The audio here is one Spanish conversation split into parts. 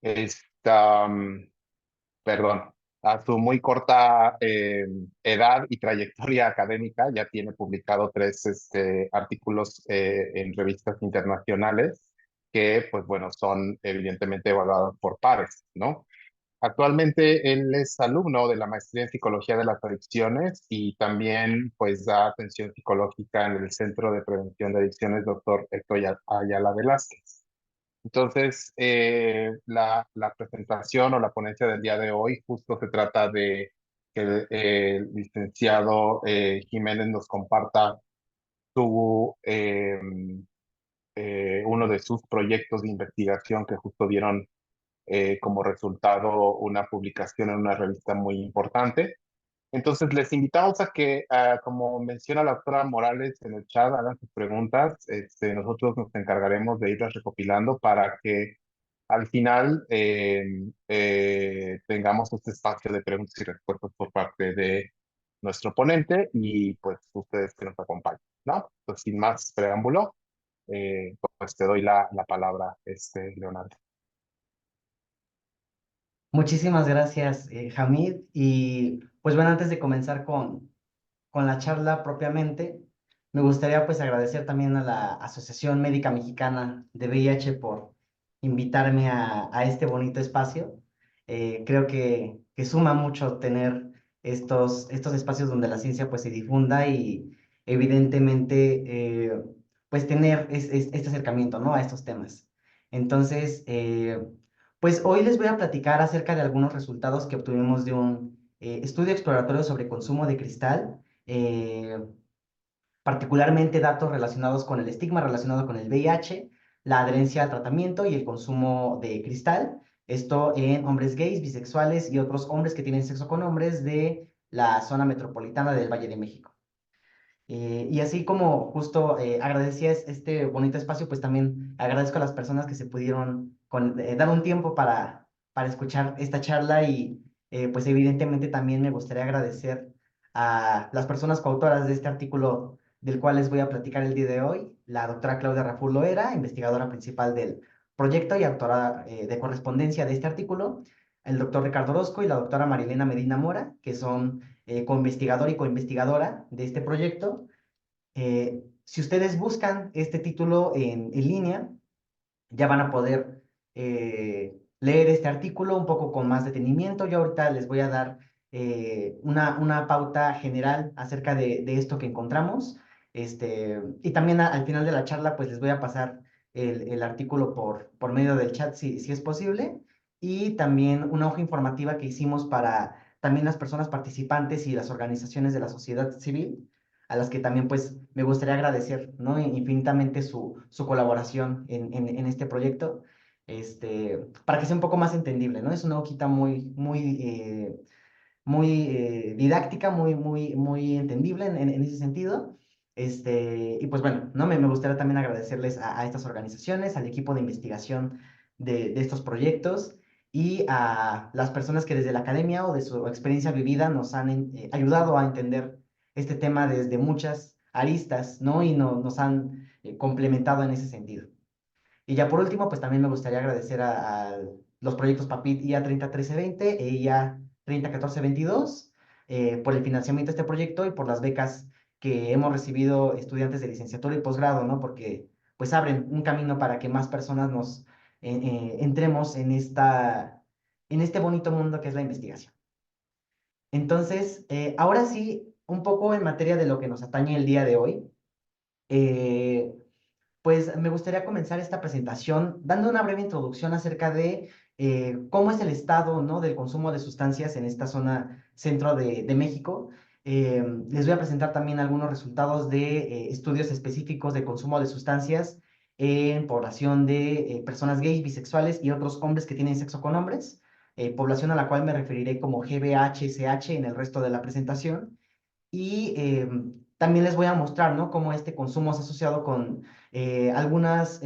esta, perdón, a su muy corta edad y trayectoria académica, ya tiene publicado tres artículos en revistas internacionales que, pues bueno, son evidentemente evaluados por pares, ¿no? Actualmente él es alumno de la maestría en psicología de las adicciones y también pues da atención psicológica en el Centro de Prevención de Adicciones, doctor Héctor Ayala Velázquez. Entonces, la presentación o la ponencia del día de hoy justo se trata de que el licenciado Jiménez nos comparta su, uno de sus proyectos de investigación que justo dieron como resultado una publicación en una revista muy importante. Entonces, les invitamos a que, como menciona la doctora Morales en el chat, hagan sus preguntas. Nosotros nos encargaremos de irlas recopilando para que al final tengamos este espacio de preguntas y respuestas por parte de nuestro ponente y pues ustedes que nos acompañan, ¿no? Pues sin más preámbulo, pues te doy la palabra, Leonardo. Muchísimas gracias, Hamid. Y pues bueno, antes de comenzar con la charla propiamente, me gustaría pues agradecer también a la Asociación Médica Mexicana de VIH por invitarme a este bonito espacio. Creo que suma mucho tener estos espacios donde la ciencia pues se difunda y evidentemente pues tener este acercamiento, ¿no? A estos temas. Entonces, pues hoy les voy a platicar acerca de algunos resultados que obtuvimos de un estudio exploratorio sobre consumo de cristal, particularmente datos relacionados con el estigma relacionado con el VIH, la adherencia al tratamiento y el consumo de cristal. Esto en hombres gays, bisexuales y otros hombres que tienen sexo con hombres de la zona metropolitana del Valle de México. Y así como justo agradecía este bonito espacio, pues también agradezco a las personas que se pudieron dar un tiempo para escuchar esta charla y pues evidentemente también me gustaría agradecer a las personas coautoras de este artículo del cual les voy a platicar el día de hoy, la doctora Claudia Raful Loera, investigadora principal del proyecto y autora de correspondencia de este artículo, el doctor Ricardo Orozco y la doctora Marilena Medina Mora, que son co-investigador y co-investigadora de este proyecto. Si ustedes buscan este título en línea, ya van a poder leer este artículo un poco con más detenimiento. Yo ahorita les voy a dar una pauta general acerca de esto que encontramos. Y también al final de la charla, pues les voy a pasar el artículo por medio del chat si es posible. Y también una hoja informativa que hicimos para también las personas participantes y las organizaciones de la sociedad civil, a las que también pues me gustaría agradecer, ¿no? Infinitamente su colaboración en este proyecto, para que sea un poco más entendible, ¿no? Es una hojita muy didáctica, muy entendible en ese sentido. Y pues bueno, ¿no? Me gustaría también agradecerles a estas organizaciones, al equipo de investigación de estos proyectos y a las personas que desde la academia o de su experiencia vivida nos han ayudado a entender este tema desde muchas aristas, ¿no? Y nos han complementado en ese sentido. Y ya por último, pues también me gustaría agradecer a los proyectos PAPIT IA 301320 e IA 301422 por el financiamiento de este proyecto y por las becas que hemos recibido estudiantes de licenciatura y posgrado, ¿no? Porque pues abren un camino para que más personas nos entremos en este bonito mundo que es la investigación. Entonces, ahora sí, un poco en materia de lo que nos atañe el día de hoy. eh, pues me gustaría comenzar esta presentación dando una breve introducción acerca de cómo es el estado, ¿no? Del consumo de sustancias en esta zona centro de México. Les voy a presentar también algunos resultados de estudios específicos de consumo de sustancias en población de personas gays, bisexuales y otros hombres que tienen sexo con hombres, población a la cual me referiré como GBH-SH en el resto de la presentación. Y también les voy a mostrar, ¿no? Cómo este consumo es asociado con algunos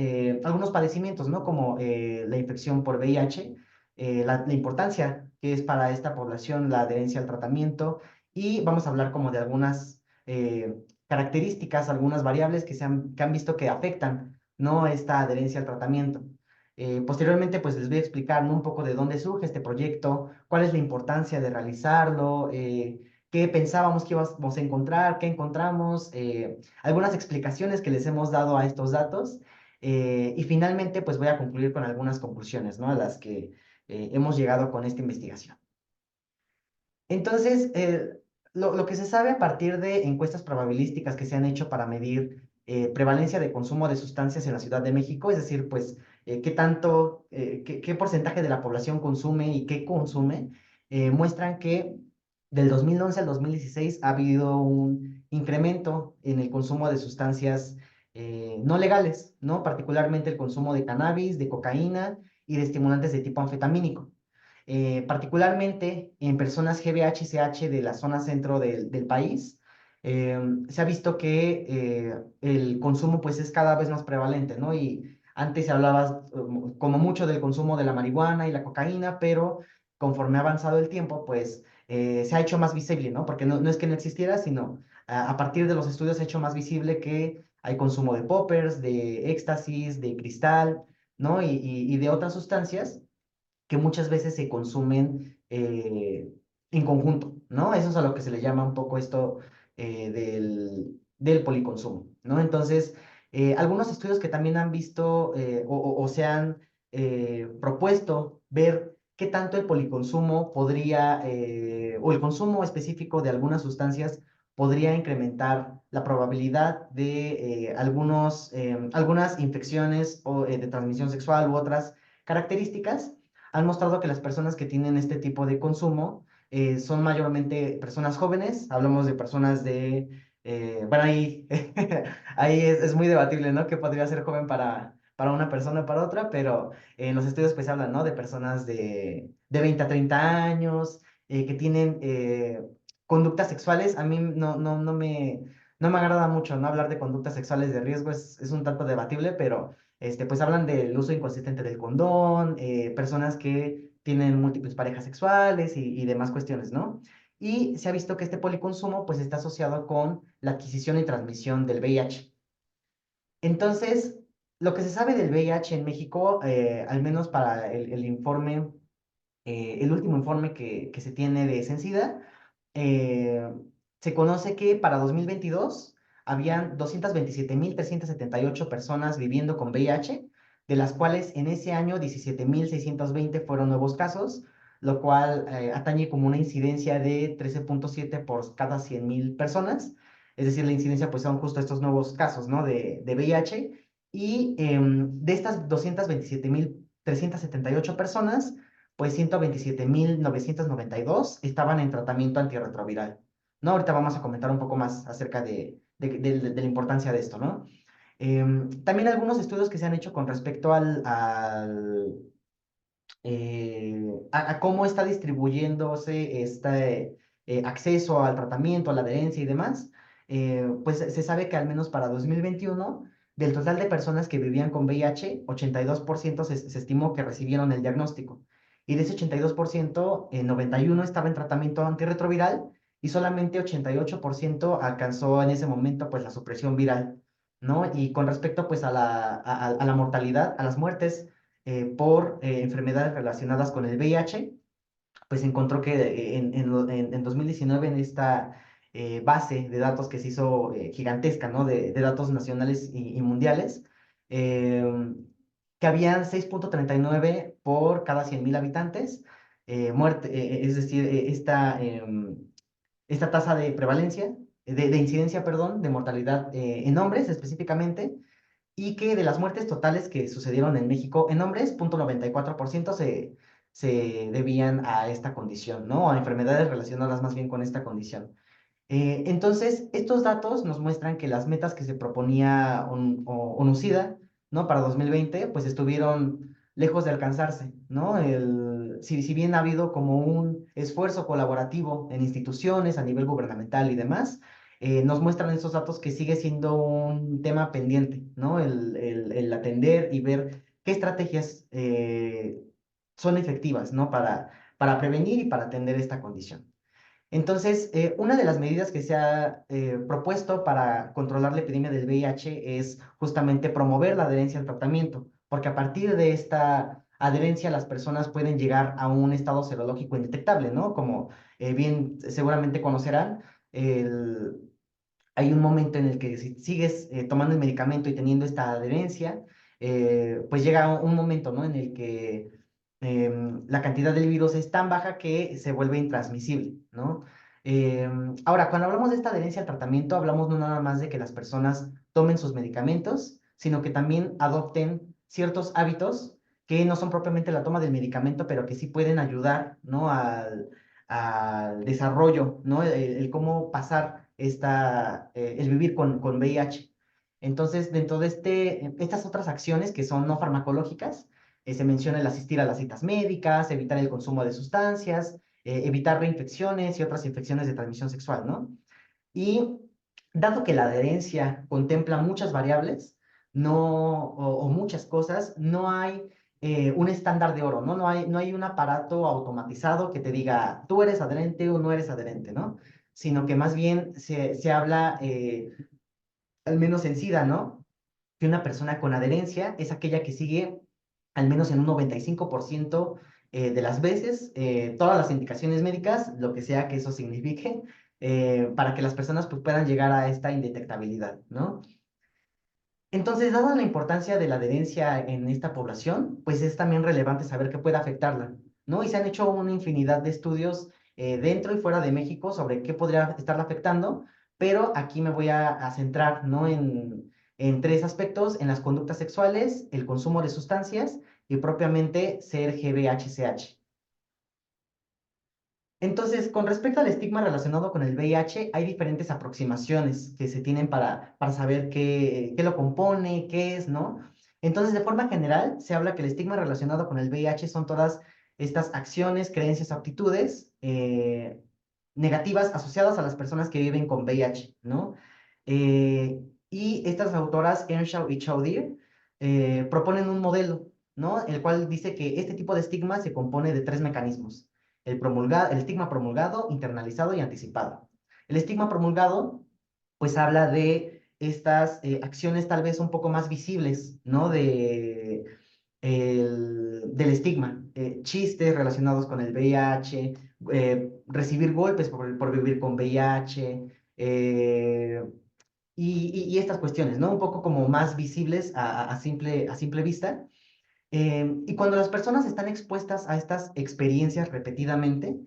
padecimientos, ¿no? Como la infección por VIH, la importancia que es para esta población la adherencia al tratamiento y vamos a hablar como de algunas características, algunas variables que han visto que afectan, ¿no? Esta adherencia al tratamiento. Posteriormente, pues les voy a explicar, ¿no? Un poco de dónde surge este proyecto, cuál es la importancia de realizarlo, qué pensábamos que íbamos a encontrar, qué encontramos, algunas explicaciones que les hemos dado a estos datos. Y finalmente, pues voy a concluir con algunas conclusiones, ¿no? A las que hemos llegado con esta investigación. Entonces, lo que se sabe a partir de encuestas probabilísticas que se han hecho para medir prevalencia de consumo de sustancias en la Ciudad de México, es decir, pues, qué tanto, qué porcentaje de la población consume y qué consume, muestran que del 2011 al 2016 ha habido un incremento en el consumo de sustancias no legales, ¿no? Particularmente el consumo de cannabis, de cocaína y de estimulantes de tipo anfetamínico. Particularmente en personas GBH y CH de la zona centro del país, se ha visto que el consumo pues es cada vez más prevalente, ¿no? Y antes se hablaba como mucho del consumo de la marihuana y la cocaína, pero conforme ha avanzado el tiempo, pues se ha hecho más visible, ¿no? Porque no es que no existiera, sino a partir de los estudios se ha hecho más visible que hay consumo de poppers, de éxtasis, de cristal, ¿no? Y de otras sustancias que muchas veces se consumen en conjunto, ¿no? Eso es a lo que se le llama un poco esto del policonsumo, ¿no? Entonces, algunos estudios que también han visto o se han propuesto ver qué tanto el policonsumo podría, o el consumo específico de algunas sustancias podría incrementar la probabilidad de algunas infecciones o, de transmisión sexual u otras características. Han mostrado que las personas que tienen este tipo de consumo son mayormente personas jóvenes, hablamos de personas bueno, ahí, ahí es muy debatible, ¿no? ¿Qué podría ser joven para una persona o para otra? Pero en los estudios pues hablan, ¿no? De personas de 20 a 30 años, que tienen conductas sexuales. A mí no me agrada mucho, ¿no? Hablar de conductas sexuales de riesgo es un tanto debatible, pero pues hablan del uso inconsistente del condón, personas que tienen múltiples parejas sexuales y demás cuestiones, ¿no? Y se ha visto que este policonsumo pues está asociado con la adquisición y transmisión del VIH. Entonces, lo que se sabe del VIH en México, al menos para el informe, el último informe que se tiene de Censida, eh, se conoce que para 2022 habían 227.378 personas viviendo con VIH, de las cuales en ese año 17.620 fueron nuevos casos, lo cual atañe como una incidencia de 13.7 por cada 100.000 personas. Es decir, la incidencia pues son justo estos nuevos casos, ¿no? de VIH. Y de estas 227.378 personas, pues 127.992 estaban en tratamiento antirretroviral, ¿no? Ahorita vamos a comentar un poco más acerca de la importancia de esto, ¿no? También algunos estudios que se han hecho con respecto a cómo está distribuyéndose este acceso al tratamiento, a la adherencia y demás, pues se sabe que al menos para 2021, del total de personas que vivían con VIH, 82% se estimó que recibieron el diagnóstico. Y de ese 82%, 91 estaba en tratamiento antirretroviral y solamente 88% alcanzó en ese momento pues la supresión viral, ¿no? Y con respecto pues a la mortalidad, a las muertes, por enfermedades relacionadas con el VIH, pues encontró que en 2019 en esta base de datos que se hizo gigantesca, ¿no? De datos nacionales y mundiales, eh, que habían 6.39 por cada 100.000 habitantes, es decir, esta tasa de prevalencia, de incidencia, perdón, de mortalidad en hombres específicamente, y que de las muertes totales que sucedieron en México en hombres, 0.94% se debían a esta condición, ¿no? A enfermedades relacionadas más bien con esta condición. Entonces, estos datos nos muestran que las metas que se proponía ONUCIDA, ¿no? Para 2020, pues estuvieron lejos de alcanzarse, ¿no? Si bien ha habido como un esfuerzo colaborativo en instituciones a nivel gubernamental y demás, nos muestran estos datos que sigue siendo un tema pendiente, ¿no? El atender y ver qué estrategias son efectivas, ¿no? Para prevenir y para atender esta condición. Entonces, una de las medidas que se ha propuesto para controlar la epidemia del VIH es justamente promover la adherencia al tratamiento, porque a partir de esta adherencia las personas pueden llegar a un estado serológico indetectable, ¿no? Como bien seguramente conocerán, el, hay un momento en el que si sigues tomando el medicamento y teniendo esta adherencia, pues llega un momento, ¿no? En el que la cantidad del virus es tan baja que se vuelve intransmisible, ¿no? Ahora, cuando hablamos de esta adherencia al tratamiento, hablamos no nada más de que las personas tomen sus medicamentos, sino que también adopten ciertos hábitos que no son propiamente la toma del medicamento, pero que sí pueden ayudar, ¿no? Al desarrollo, ¿no? El cómo pasar el vivir con VIH. Entonces, dentro de estas otras acciones que son no farmacológicas, se menciona el asistir a las citas médicas, evitar el consumo de sustancias, evitar reinfecciones y otras infecciones de transmisión sexual, ¿no? Y dado que la adherencia contempla muchas variables, o muchas cosas, no hay un estándar de oro, ¿no? No hay un aparato automatizado que te diga, tú eres adherente o no eres adherente, ¿no? Sino que más bien se habla, al menos en SIDA, ¿no? Que una persona con adherencia es aquella que sigue, al menos en un 95% de las veces, todas las indicaciones médicas, lo que sea que eso signifique, para que las personas pues, puedan llegar a esta indetectabilidad, ¿no? Entonces, dada la importancia de la adherencia en esta población, pues es también relevante saber qué puede afectarla, ¿no? Y se han hecho una infinidad de estudios dentro y fuera de México sobre qué podría estarla afectando, pero aquí me voy a centrar, ¿no? En tres aspectos, en las conductas sexuales, el consumo de sustancias y propiamente ser GBHCH. Entonces, con respecto al estigma relacionado con el VIH, hay diferentes aproximaciones que se tienen para saber qué lo compone, qué es, ¿no? Entonces, de forma general, se habla que el estigma relacionado con el VIH son todas estas acciones, creencias, aptitudes negativas asociadas a las personas que viven con VIH, ¿no? Y estas autoras, Earnshaw y Chowdhury, proponen un modelo, ¿no? El cual dice que este tipo de estigma se compone de tres mecanismos: el estigma promulgado, internalizado y anticipado. El estigma promulgado, pues habla de estas acciones tal vez un poco más visibles, ¿no? Del estigma, chistes relacionados con el VIH, recibir golpes por vivir con VIH, y estas cuestiones, ¿no? Un poco como más visibles a simple vista. Y cuando las personas están expuestas a estas experiencias repetidamente,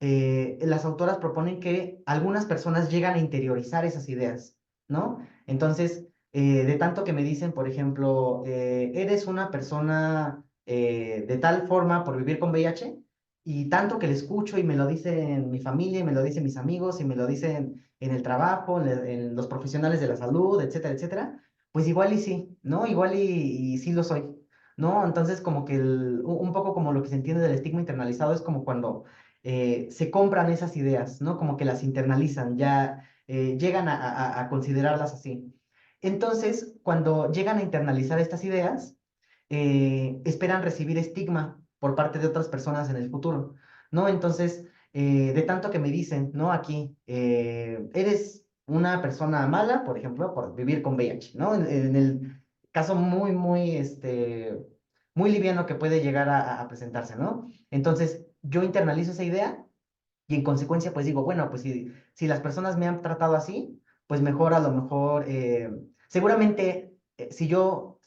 las autoras proponen que algunas personas llegan a interiorizar esas ideas, ¿no? Entonces, de tanto que me dicen, por ejemplo, eres una persona de tal forma por vivir con VIH, y tanto que le escucho y me lo dicen mi familia, y me lo dicen mis amigos, y me lo dicen en el trabajo, en los profesionales de la salud, etcétera, etcétera, pues igual y sí, ¿no? Igual y sí lo soy, ¿no? Entonces, como que un poco como lo que se entiende del estigma internalizado es como cuando se compran esas ideas, ¿no? Como que las internalizan, ya llegan a considerarlas así. Entonces, cuando llegan a internalizar estas ideas, esperan recibir estigma por parte de otras personas en el futuro, ¿no? Entonces, de tanto que me dicen, ¿no? Aquí, eres una persona mala, por ejemplo, por vivir con VIH, ¿no? En el caso muy liviano que puede llegar a presentarse, ¿no? Entonces, yo internalizo esa idea y en consecuencia, pues digo, bueno, pues si las personas me han tratado así, pues mejor a lo mejor, seguramente, si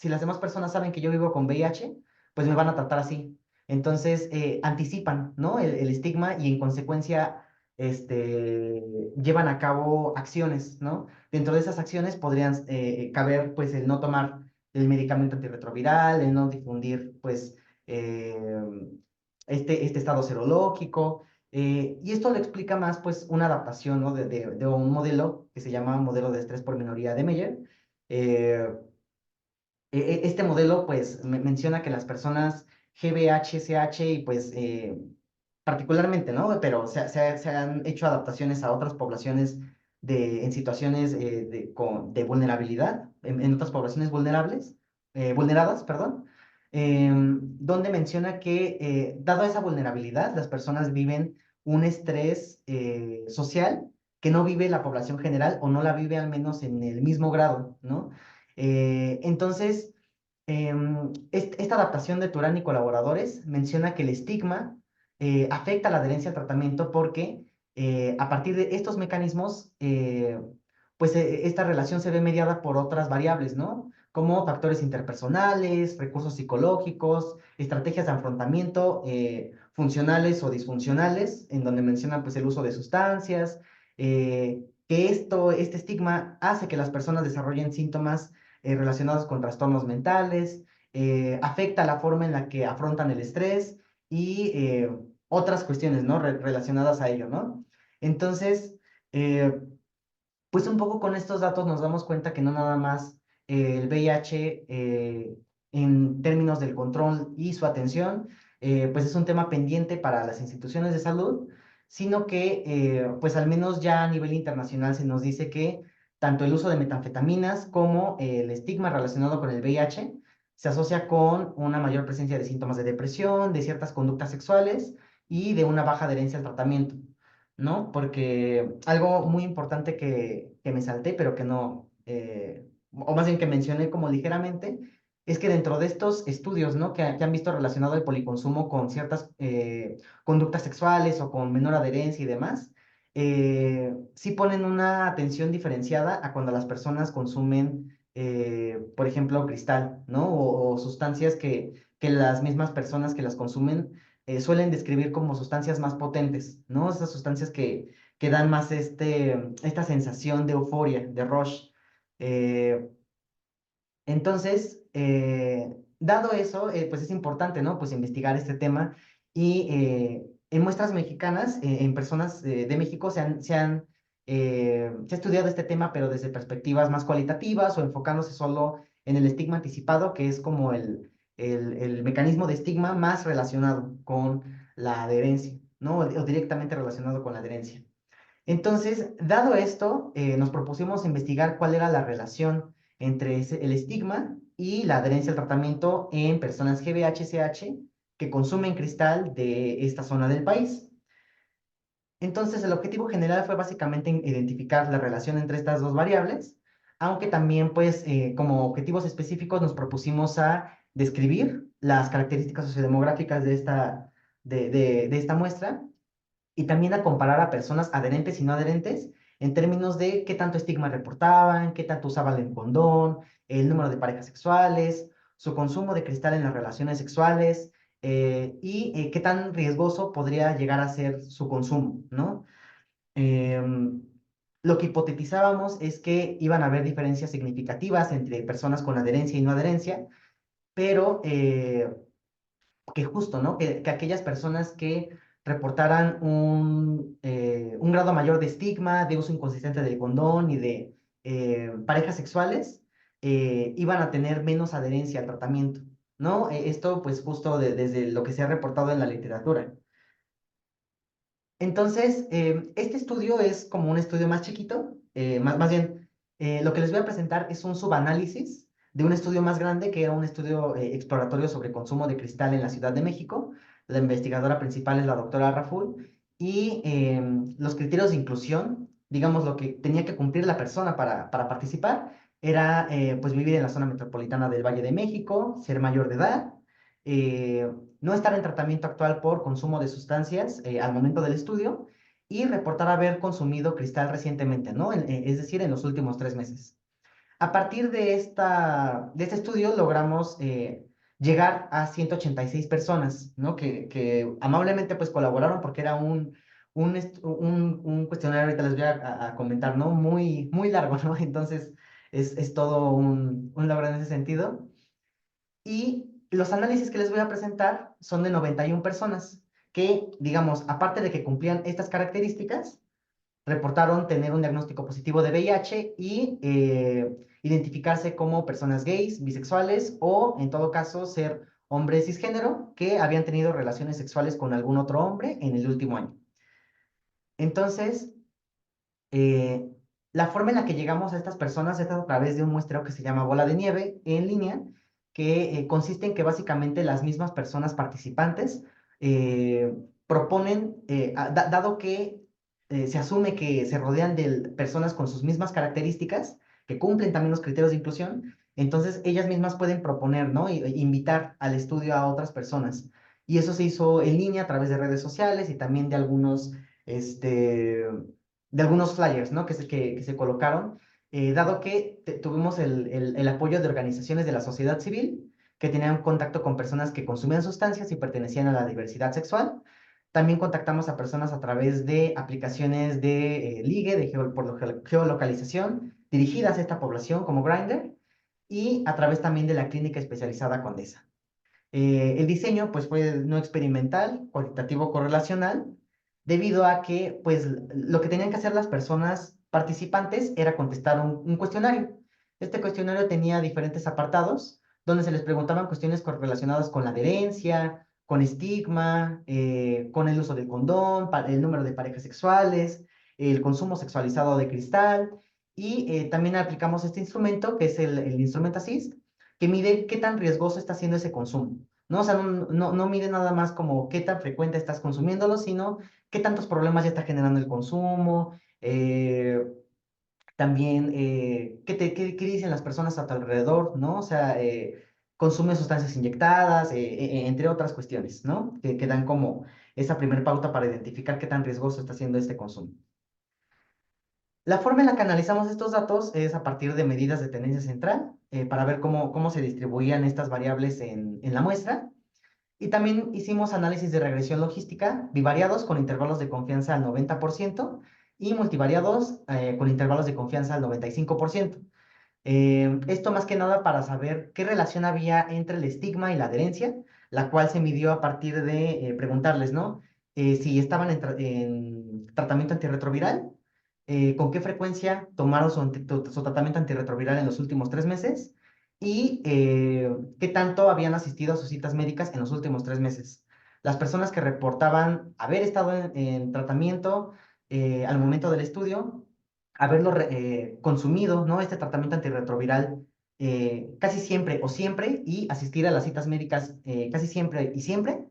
las demás personas saben que yo vivo con VIH, pues me van a tratar así. Entonces, anticipan, ¿no? El estigma y en consecuencia, llevan a cabo acciones, ¿no? Dentro de esas acciones podrían caber, pues, el no tomar el medicamento antirretroviral, el no difundir, pues, este estado serológico. Y esto lo explica más, pues, una adaptación, ¿no? de un modelo que se llama modelo de estrés por minoría de Meyer. Eh, este modelo, pues, menciona que las personas GBH-CH y, pues, particularmente, ¿no? Pero se han hecho adaptaciones a otras poblaciones en situaciones de vulnerabilidad, en otras poblaciones vulneradas, perdón, donde menciona que, dado esa vulnerabilidad, las personas viven un estrés social que no vive la población general o no la vive al menos en el mismo grado, ¿no? Entonces, Esta adaptación de Turán y colaboradores menciona que el estigma afecta la adherencia al tratamiento porque a partir de estos mecanismos, pues esta relación se ve mediada por otras variables, ¿no? Como factores interpersonales, recursos psicológicos, estrategias de afrontamiento funcionales o disfuncionales, en donde mencionan pues el uso de sustancias, que este estigma hace que las personas desarrollen síntomas relacionados con trastornos mentales, afecta la forma en la que afrontan el estrés y otras cuestiones, ¿no? Relacionadas a ello, ¿no? Entonces, eh, pues un poco con estos datos nos damos cuenta que no nada más el VIH en términos del control y su atención, pues es un tema pendiente para las instituciones de salud, sino que pues al menos ya a nivel internacional se nos dice que tanto el uso de metanfetaminas como el estigma relacionado con el VIH se asocia con una mayor presencia de síntomas de depresión, de ciertas conductas sexuales y de una baja adherencia al tratamiento. ¿No? Porque algo muy importante que me salté, pero que no, o más bien que mencioné como ligeramente, es que dentro de estos estudios, ¿no? Que han visto relacionado el policonsumo con ciertas conductas sexuales o con menor adherencia y demás, sí ponen una atención diferenciada a cuando las personas consumen, por ejemplo, cristal, ¿no? O sustancias que las mismas personas que las consumen suelen describir como sustancias más potentes, ¿no? Esas sustancias que dan más esta sensación de euforia, de rush. Eh, Dado eso, pues es importante, ¿no? Pues investigar este tema y en muestras mexicanas, en personas de México, se ha estudiado este tema, pero desde perspectivas más cualitativas o enfocándose solo en el estigma anticipado, que es como el mecanismo de estigma más relacionado con la adherencia, ¿no? O directamente relacionado con la adherencia. Entonces, dado esto, nos propusimos investigar cuál era la relación entre el estigma y la adherencia al tratamiento en personas GBH-CH que consumen cristal de esta zona del país. Entonces, el objetivo general fue básicamente identificar la relación entre estas dos variables, aunque también, pues, como objetivos específicos nos propusimos a describir las características sociodemográficas de esta muestra y también a comparar a personas adherentes y no adherentes en términos de qué tanto estigma reportaban, qué tanto usaban el condón, el número de parejas sexuales, su consumo de cristal en las relaciones sexuales y qué tan riesgoso podría llegar a ser su consumo, ¿no? Em, lo que hipotetizábamos es que iban a haber diferencias significativas entre personas con adherencia y no adherencia, pero que justo, ¿no? Que aquellas personas que reportaran un grado mayor de estigma, de uso inconsistente del condón y de parejas sexuales, iban a tener menos adherencia al tratamiento, ¿no? Esto pues justo desde lo que se ha reportado en la literatura. Entonces, este estudio es como un estudio más chiquito, más bien, lo que les voy a presentar es un subanálisis de un estudio más grande que era un estudio exploratorio sobre consumo de cristal en la Ciudad de México. La investigadora principal es la doctora Raful y los criterios de inclusión, digamos, lo que tenía que cumplir la persona para participar era pues vivir en la zona metropolitana del Valle de México, ser mayor de edad, eh, no estar en tratamiento actual por consumo de sustancias al momento del estudio y reportar haber consumido cristal recientemente, ¿no? Es decir, en los últimos 3 meses. A partir de este estudio logramos llegar a 186 personas, ¿no? Que amablemente pues colaboraron porque era un cuestionario, ahorita les voy a comentar, ¿no? Muy, muy largo, ¿no? Entonces es todo un logro en ese sentido. Y los análisis que les voy a presentar son de 91 personas que, digamos, aparte de que cumplían estas características, reportaron tener un diagnóstico positivo de VIH y identificarse como personas gays, bisexuales o, en todo caso, ser hombres cisgénero que habían tenido relaciones sexuales con algún otro hombre en el último año. Entonces, eh, la forma en la que llegamos a estas personas es a través de un muestreo que se llama bola de nieve en línea, que consiste en que básicamente las mismas personas participantes eh, proponen, dado que se asume que se rodean de personas con sus mismas características, que cumplen también los criterios de inclusión, Entonces, ellas mismas pueden proponer, ¿no? Invitar al estudio a otras personas. Y eso se hizo en línea a través de redes sociales y también de algunos flyers, ¿no? Que se colocaron, dado que tuvimos el apoyo de organizaciones de la sociedad civil que tenían contacto con personas que consumían sustancias y pertenecían a la diversidad sexual. También contactamos a personas a través de aplicaciones de ligue, geolocalización, dirigidas a esta población como Grindr, y a través también de la clínica especializada Condesa. El diseño pues fue no experimental, cualitativo correlacional, debido a que pues lo que tenían que hacer las personas participantes era contestar un cuestionario. Este cuestionario tenía diferentes apartados donde se les preguntaban cuestiones relacionadas con la adherencia, con estigma, con el uso del condón, el número de parejas sexuales, el consumo sexualizado de cristal, y también aplicamos este instrumento que es el instrumento ASIS, que mide qué tan riesgoso está siendo ese consumo, ¿no? O sea, no mide nada más como qué tan frecuente estás consumiéndolo, sino qué tantos problemas ya está generando el consumo, también qué dicen las personas a tu alrededor, ¿no? O sea, consume sustancias inyectadas, entre otras cuestiones, ¿no? Que dan como esa primer pauta para identificar qué tan riesgoso está siendo este consumo. La forma en la que analizamos estos datos es a partir de medidas de tendencia central, para ver cómo se distribuían estas variables en la muestra. Y también hicimos análisis de regresión logística bivariados con intervalos de confianza al 90% y multivariados con intervalos de confianza al 95%. Esto más que nada para saber qué relación había entre el estigma y la adherencia, la cual se midió a partir de preguntarles, ¿no? Si estaban en tratamiento antirretroviral, con qué frecuencia tomaron su tratamiento antirretroviral en los últimos 3 meses y qué tanto habían asistido a sus citas médicas en los últimos 3 meses. Las personas que reportaban haber estado en tratamiento al momento del estudio, haberlo consumido, ¿no? Este tratamiento antirretroviral casi siempre o siempre, y asistir a las citas médicas casi siempre y siempre,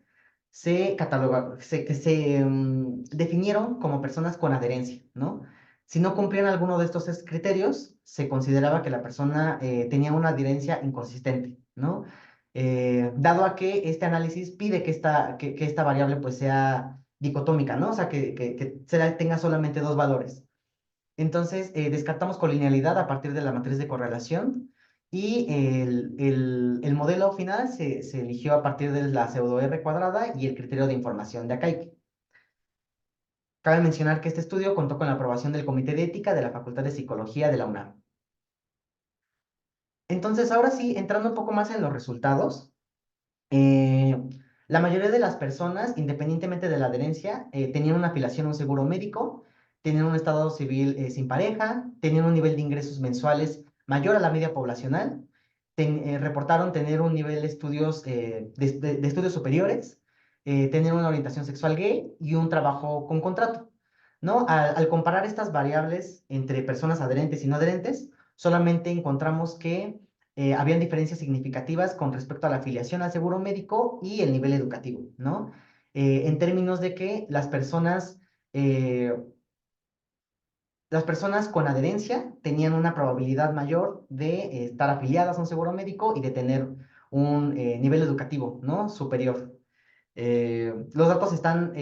que se definieron como personas con adherencia, ¿no? Si no cumplían alguno de estos criterios, se consideraba que la persona tenía una adherencia inconsistente, ¿no? Dado a que este análisis pide que esta variable pues sea dicotómica, ¿no? O sea, tenga solamente dos valores. Entonces, descartamos colinealidad a partir de la matriz de correlación, y el modelo final se eligió a partir de la pseudo R cuadrada y el criterio de información de Akaike. Cabe mencionar que este estudio contó con la aprobación del Comité de Ética de la Facultad de Psicología de la UNAM. Entonces, ahora sí, entrando un poco más en los resultados, eh, la mayoría de las personas, independientemente de la adherencia, tenían una afiliación a un seguro médico, tenían un estado civil sin pareja, tenían un nivel de ingresos mensuales mayor a la media poblacional, reportaron tener un nivel de estudios, de estudios superiores, tener una orientación sexual gay y un trabajo con contrato, ¿no? Al comparar estas variables entre personas adherentes y no adherentes, solamente encontramos que habían diferencias significativas con respecto a la afiliación al seguro médico y el nivel educativo, ¿no? En términos de que eh, las personas con adherencia tenían una probabilidad mayor de estar afiliadas a un seguro médico y de tener un nivel educativo, ¿no? Superior. Los datos están,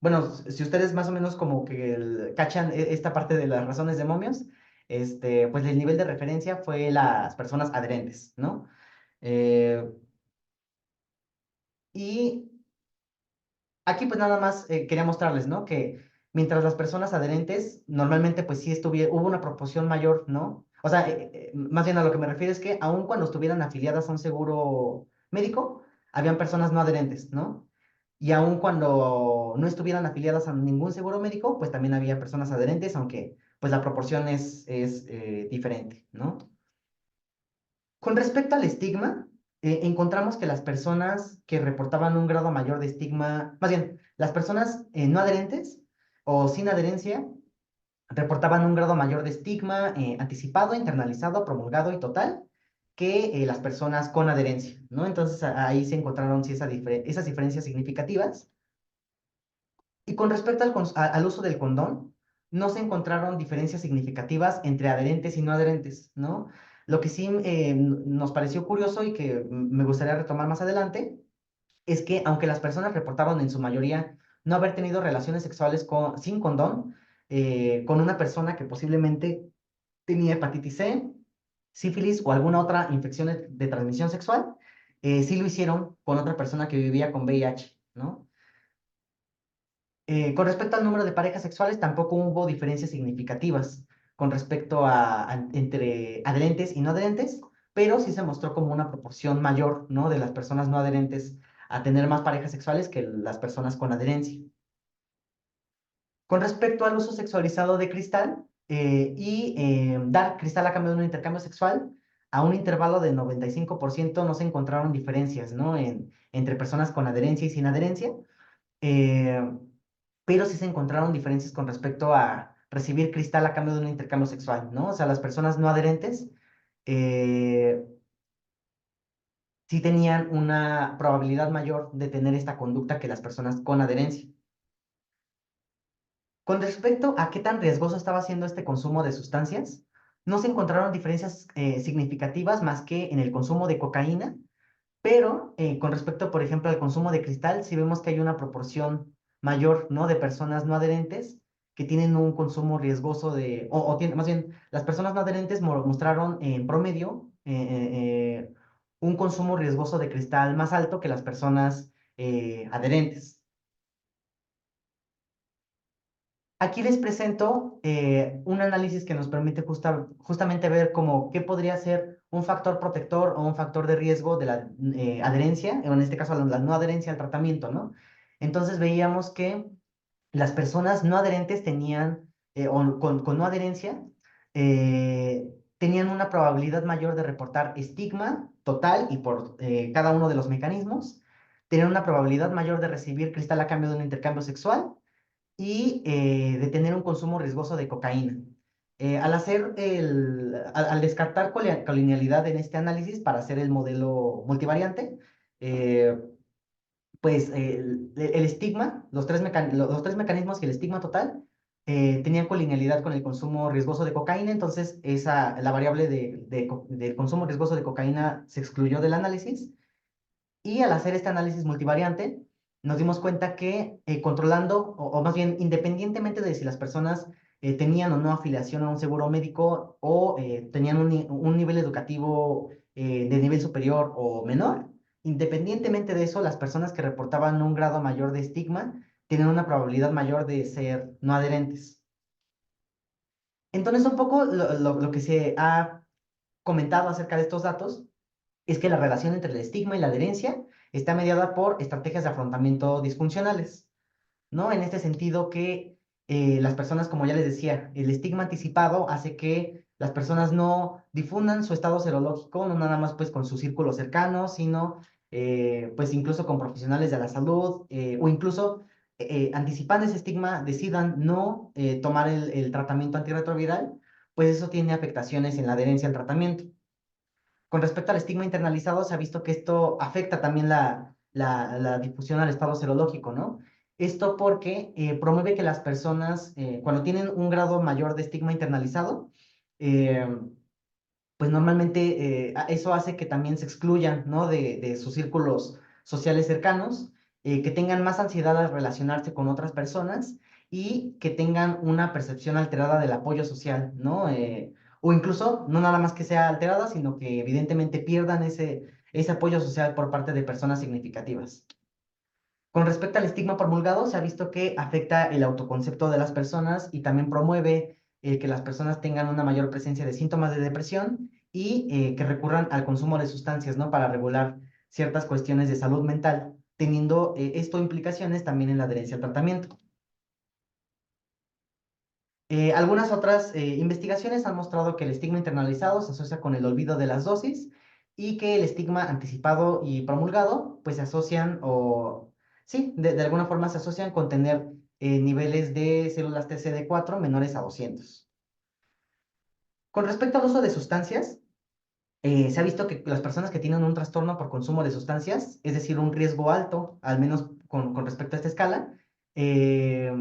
bueno, si ustedes más o menos como que cachan esta parte de las razones de momios, pues el nivel de referencia fue las personas adherentes, ¿no? Eh, y aquí pues nada más quería mostrarles, ¿no? Que mientras las personas adherentes normalmente pues sí hubo una proporción mayor, ¿no? O sea, más bien a lo que me refiero es que aun cuando estuvieran afiliadas a un seguro médico, habían personas no adherentes, ¿no? Y aun cuando no estuvieran afiliadas a ningún seguro médico, pues también había personas adherentes, aunque pues la proporción es diferente, ¿no? Con respecto al estigma, encontramos que las personas que reportaban un grado mayor de estigma, más bien, las personas no adherentes o sin adherencia, reportaban un grado mayor de estigma anticipado, internalizado, promulgado y total que las personas con adherencia, ¿no? Entonces ahí se encontraron sí, esas diferencias significativas. Y con respecto al uso del condón, no se encontraron diferencias significativas entre adherentes y no adherentes, ¿no? Lo que sí nos pareció curioso y que me gustaría retomar más adelante es que aunque las personas reportaron en su mayoría no haber tenido relaciones sexuales sin condón con una persona que posiblemente tenía hepatitis C, sífilis o alguna otra infección de transmisión sexual, sí lo hicieron con otra persona que vivía con VIH, ¿no? Con respecto al número de parejas sexuales, tampoco hubo diferencias significativas con respecto entre adherentes y no adherentes, pero sí se mostró como una proporción mayor, ¿no? De las personas no adherentes a tener más parejas sexuales que las personas con adherencia. Con respecto al uso sexualizado de cristal dar cristal a cambio de un intercambio sexual, a un intervalo de 95% no se encontraron diferencias, ¿no? Entre personas con adherencia y sin adherencia. Eh, pero sí se encontraron diferencias con respecto a recibir cristal a cambio de un intercambio sexual, ¿no? O sea, las personas no adherentes eh, sí tenían una probabilidad mayor de tener esta conducta que las personas con adherencia. Con respecto a qué tan riesgoso estaba siendo este consumo de sustancias, no se encontraron diferencias significativas más que en el consumo de cocaína, pero con respecto, por ejemplo, al consumo de cristal, sí vemos que hay una proporción mayor, ¿no? De personas no adherentes que tienen un consumo riesgoso más bien, las personas no adherentes mostraron en promedio un consumo riesgoso de cristal más alto que las personas adherentes. Aquí les presento un análisis que nos permite justamente ver como qué podría ser un factor protector o un factor de riesgo de la adherencia, o en este caso la no adherencia al tratamiento, ¿no? Entonces veíamos que las personas no adherentes o con no adherencia, tenían una probabilidad mayor de reportar estigma total y por cada uno de los mecanismos, tenían una probabilidad mayor de recibir cristal a cambio de un intercambio sexual y de tener un consumo riesgoso de cocaína. Al descartar colinealidad en este análisis para hacer el modelo multivariante, eh, pues el estigma, los tres mecanismos y el estigma total tenían colinealidad con el consumo riesgoso de cocaína, entonces la variable del consumo riesgoso de cocaína se excluyó del análisis y al hacer este análisis multivariante, nos dimos cuenta que controlando, o más bien independientemente de si las personas tenían o no afiliación a un seguro médico o tenían un nivel educativo de nivel superior o menor, independientemente de eso, las personas que reportaban un grado mayor de estigma tienen una probabilidad mayor de ser no adherentes. Entonces, un poco lo que se ha comentado acerca de estos datos es que la relación entre el estigma y la adherencia está mediada por estrategias de afrontamiento disfuncionales, ¿no? En este sentido que las personas, como ya les decía, el estigma anticipado hace que las personas no difundan su estado serológico, no nada más pues con su círculo cercano, sino pues incluso con profesionales de la salud o incluso anticipando ese estigma decidan no tomar el tratamiento antirretroviral, pues eso tiene afectaciones en la adherencia al tratamiento. Con respecto al estigma internalizado, se ha visto que esto afecta también la difusión al estado serológico, ¿no? Esto porque promueve que las personas, cuando tienen un grado mayor de estigma internalizado, eh, pues normalmente eso hace que también se excluyan, ¿no? De sus círculos sociales cercanos, que tengan más ansiedad al relacionarse con otras personas y que tengan una percepción alterada del apoyo social, ¿no? O incluso, no nada más que sea alterada, sino que evidentemente pierdan ese apoyo social por parte de personas significativas. Con respecto al estigma promulgado, se ha visto que afecta el autoconcepto de las personas y también promueve que las personas tengan una mayor presencia de síntomas de depresión y que recurran al consumo de sustancias, ¿no? Para regular ciertas cuestiones de salud mental, teniendo esto implicaciones también en la adherencia al tratamiento. Algunas otras investigaciones han mostrado que el estigma internalizado se asocia con el olvido de las dosis y que el estigma anticipado y promulgado pues se asocian o sí, de alguna forma se asocian con tener niveles de células TCD4 menores a 200. Con respecto al uso de sustancias, se ha visto que las personas que tienen un trastorno por consumo de sustancias, es decir, un riesgo alto, al menos con respecto a esta escala, eh,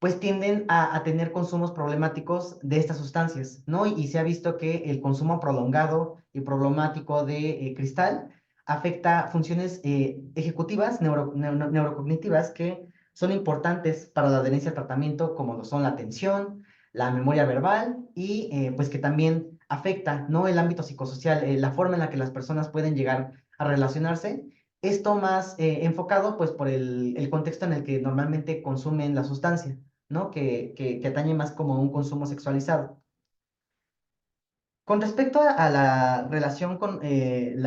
pues tienden a tener consumos problemáticos de estas sustancias, ¿no? Y se ha visto que el consumo prolongado y problemático de cristal afecta funciones ejecutivas neurocognitivas que son importantes para la adherencia al tratamiento, como lo son la atención, la memoria verbal y pues que también afecta, ¿no? El ámbito psicosocial, la forma en la que las personas pueden llegar a relacionarse. Esto más enfocado pues por el contexto en el que normalmente consumen la sustancia, ¿no? Que atañe más como un consumo sexualizado. Con respecto a la relación con el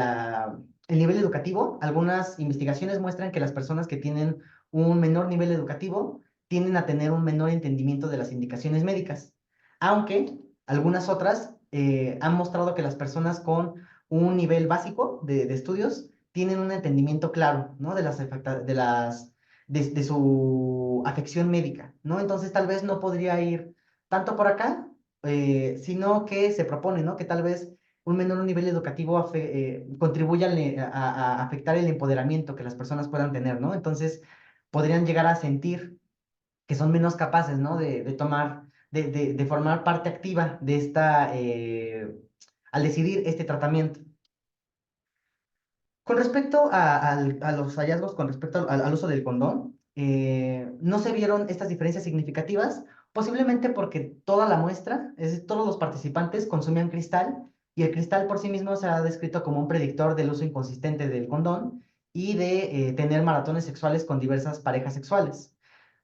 nivel educativo, algunas investigaciones muestran que las personas que tienen un menor nivel educativo tienden a tener un menor entendimiento de las indicaciones médicas, aunque algunas otras han mostrado que las personas con un nivel básico de estudios tienen un entendimiento claro, ¿no? De su afección médica, ¿no? Entonces tal vez no podría ir tanto por acá sino que se propone, ¿no? Que tal vez un menor nivel educativo contribuya a afectar el empoderamiento que las personas puedan tener, ¿no? Entonces, podrían llegar a sentir que son menos capaces, ¿no? De tomar, de formar parte activa de al decidir este tratamiento. Con respecto a los hallazgos con respecto al uso del condón, no se vieron estas diferencias significativas, posiblemente porque toda la muestra, es decir, todos los participantes consumían cristal y el cristal por sí mismo se ha descrito como un predictor del uso inconsistente del condón y de tener maratones sexuales con diversas parejas sexuales,